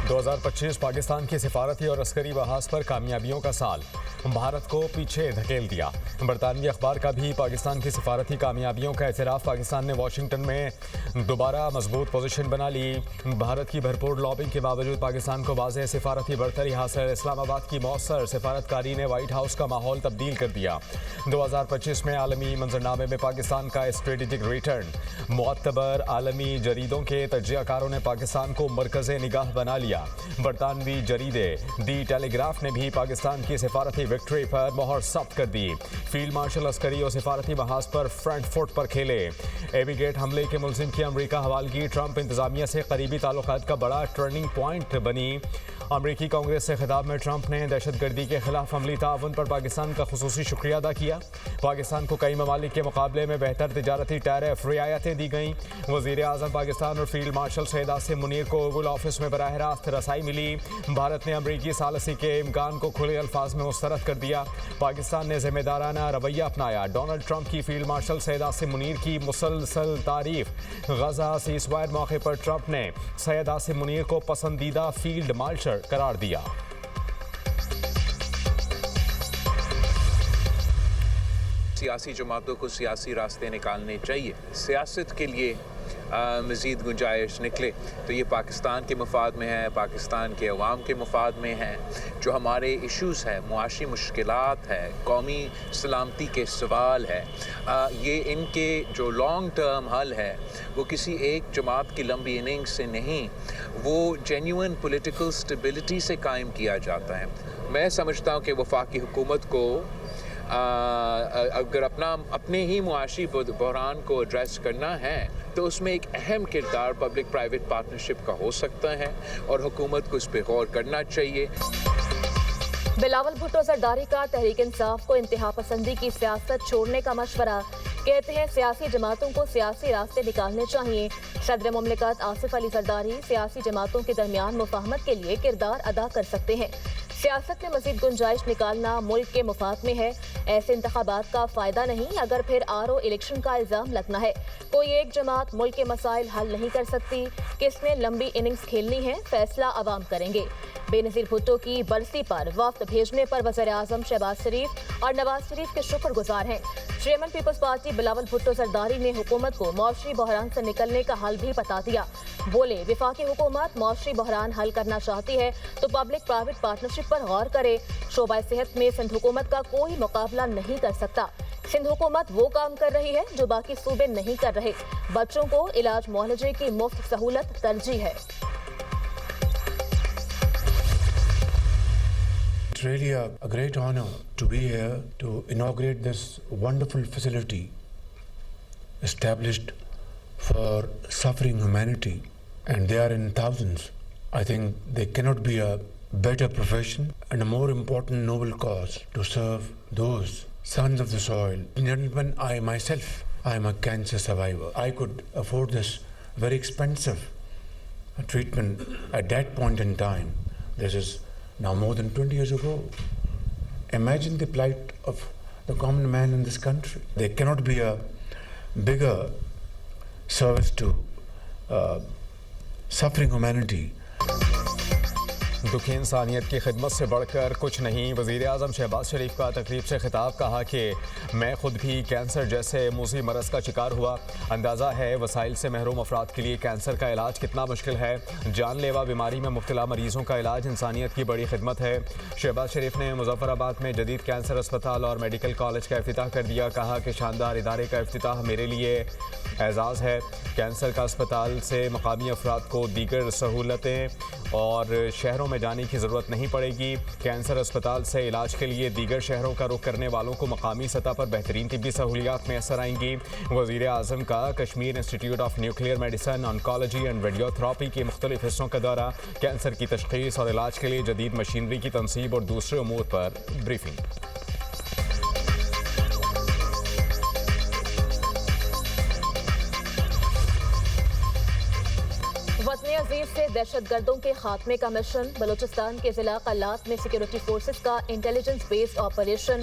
2025 پاکستان کی سفارتی اور عسکری محاذ پر کامیابیوں کا سال، بھارت کو پیچھے دھکیل دیا۔ برطانوی اخبار کا بھی پاکستان کی سفارتی کامیابیوں کا اعتراف۔ پاکستان نے واشنگٹن میں دوبارہ مضبوط پوزیشن بنا لی۔ بھارت کی بھرپور لابنگ کے باوجود پاکستان کو واضح سفارتی برتری حاصل۔ اسلام آباد کی مؤثر سفارتکاری نے وائٹ ہاؤس کا ماحول تبدیل کر دیا۔ 2025 میں عالمی منظرنامے میں پاکستان کا اسٹریٹجک ریٹرن۔ معتبر عالمی جریدوں کے تجزیہ کاروں نے پاکستان کو مرکز نگاہ بنا لیا۔ برطانوی جریدے دی ٹیلی گراف نے بھی پاکستان کی سفارتی وکٹری پر مہر ثبت کر دی۔ فیلڈ مارشل عسکری اور سفارتی محاذ پر فرنٹ فٹ پر کھیلے۔ ایبی گیٹ حملے کے ملزم کی امریکہ حوالگی ٹرمپ انتظامیہ سے قریبی تعلقات کا بڑا ٹرننگ پوائنٹ بنی۔ امریکی کانگریس سے خطاب میں ٹرمپ نے دہشت گردی کے خلاف عملی تعاون پر پاکستان کا خصوصی شکریہ ادا کیا۔ پاکستان کو کئی ممالک کے مقابلے میں بہتر تجارتی ٹیرف رعایتیں دی گئیں۔ وزیر اعظم پاکستان اور فیلڈ مارشل سید عاصم منیر کو اوول آفس میں براہ راست رسائی ملی۔ بھارت نے امریکی ثالثی کے امکان کو کھلے الفاظ میں مسترد کر دیا۔ پاکستان نے ذمہ دارانہ رویہ اپنایا۔ ڈونلڈ ٹرمپ کی فیلڈ مارشل سید عاصم منیر کی مسلسل تعریف۔ غزہ سیز فائر موقع پر ٹرمپ نے سید عاصم منیر کو پسندیدہ فیلڈ مارشل قرار دیا۔ سیاسی جماعتوں کو سیاسی راستے نکالنے چاہیے۔ سیاست کے لیے مزید گنجائش نکلے تو یہ پاکستان کے مفاد میں ہے، پاکستان کے عوام کے مفاد میں ہے۔ جو ہمارے ایشوز ہیں، معاشی مشکلات ہے، قومی سلامتی کے سوال ہے، یہ ان کے جو لانگ ٹرم حل ہے وہ کسی ایک جماعت کی لمبی اننگ سے نہیں، وہ جینیون پولیٹیکل سٹیبلٹی سے قائم کیا جاتا ہے۔ میں سمجھتا ہوں کہ وفاقی حکومت کو اگر اپنے ہی معاشی بحران کو ایڈریس کرنا ہے تو اس میں ایک اہم کردار پبلک پرائیویٹ پارٹنرشپ کا ہو سکتا ہے اور حکومت کو اس پہ غور کرنا چاہیے۔ بلاول بھٹو زرداری کا تحریک انصاف کو انتہا پسندی کی سیاست چھوڑنے کا مشورہ۔ کہتے ہیں سیاسی جماعتوں کو سیاسی راستے نکالنے چاہیے۔ صدر مملکت آصف علی زرداری سیاسی جماعتوں کے درمیان مفاہمت کے لیے کردار ادا کر سکتے ہیں۔ سیاست میں مزید گنجائش نکالنا ملک کے مفاد میں ہے۔ ایسے انتخابات کا فائدہ نہیں اگر پھر الیکشن کا الزام لگنا ہے۔ کوئی ایک جماعت ملک کے مسائل حل نہیں کر سکتی۔ کس نے لمبی اننگز کھیلنی ہے، فیصلہ عوام کریں گے۔ بے نظیر بھٹو کی برسی پر وفد بھیجنے پر وزیر اعظم شہباز شریف اور نواز شریف کے شکر گزار ہیں۔ Chairman peoples party Bilawal Bhutto Zardari نے حکومت کو معاشی بحران سے نکلنے کا حل بھی بتا دیا۔ بولے وفاقی حکومت معاشی بحران حل کرنا چاہتی ہے تو پبلک پرائیویٹ پارٹنرشپ پر غور کرے۔ شعبہ صحت میں سندھ حکومت کا کوئی مقابلہ نہیں کر سکتا۔ سندھ حکومت وہ کام کر رہی ہے جو باقی صوبے نہیں کر رہے۔ بچوں کو علاج معالجے کی مفت سہولت ترجیح ہے۔ It's really a great honor to be here to inaugurate this wonderful facility established for suffering humanity, and they are in thousands. I think there cannot be a better profession and a more important noble cause to serve those sons of the soil. Gentlemen, I myself, I am a cancer survivor. I could afford this very expensive treatment at that point in time. This is now more than 20 years ago. Imagine the plight of the common man in this country. There cannot be a bigger service to suffering humanity. دکھی انسانیت کی خدمت سے بڑھ کر کچھ نہیں۔ وزیر اعظم شہباز شریف کا تقریب سے خطاب۔ کہا کہ میں خود بھی کینسر جیسے موذی مرض کا شکار ہوا۔ اندازہ ہے وسائل سے محروم افراد کے لیے کینسر کا علاج کتنا مشکل ہے۔ جان لیوا بیماری میں مبتلا مریضوں کا علاج انسانیت کی بڑی خدمت ہے۔ شہباز شریف نے مظفر آباد میں جدید کینسر اسپتال اور میڈیکل کالج کا افتتاح کر دیا۔ کہا کہ شاندار ادارے کا افتتاح میرے لیے اعزاز ہے۔ کینسر کا اسپتال سے مقامی افراد کو دیگر سہولتیں اور شہروں میں جانے کی ضرورت نہیں پڑے گی۔ کینسر اسپتال سے علاج کے لیے دیگر شہروں کا رخ کرنے والوں کو مقامی سطح پر بہترین طبی سہولیات میسر آئیں گی۔ وزیر اعظم کا Kashmir institute of nuclear medicine, oncology and radio therapy کے مختلف حصوں کا دورہ۔ کینسر کی تشخیص اور علاج کے لیے جدید مشینری کی تنصیب اور دوسرے امور پر بریفنگ۔ وطن عزیز سے دہشت گردوں کے خاتمے کا مشن۔ بلوچستان کے ضلع قلات میں سیکیورٹی فورسز کا انٹیلیجنس بیسڈ آپریشن۔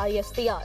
ISTR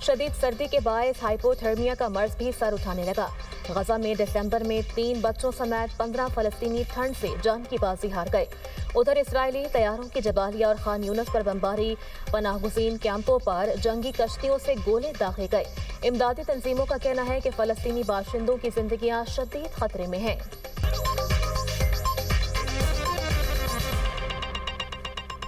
شدید سردی کے باعث ہائپوتھرمیا کا مرض بھی سر اٹھانے لگا۔ غزہ میں دسمبر میں 3 بچوں سمیت 15 فلسطینی ٹھنڈ سے جان کی بازی ہار گئے۔ ادھر اسرائیلی طیاروں کی جبالیہ اور خان یونس پر بمباری، پناہ گزین کیمپوں پر جنگی کشتیوں سے گولے داغے گئے۔ امدادی تنظیموں کا کہنا ہے کہ فلسطینی باشندوں کی زندگیاں شدید خطرے میں ہیں۔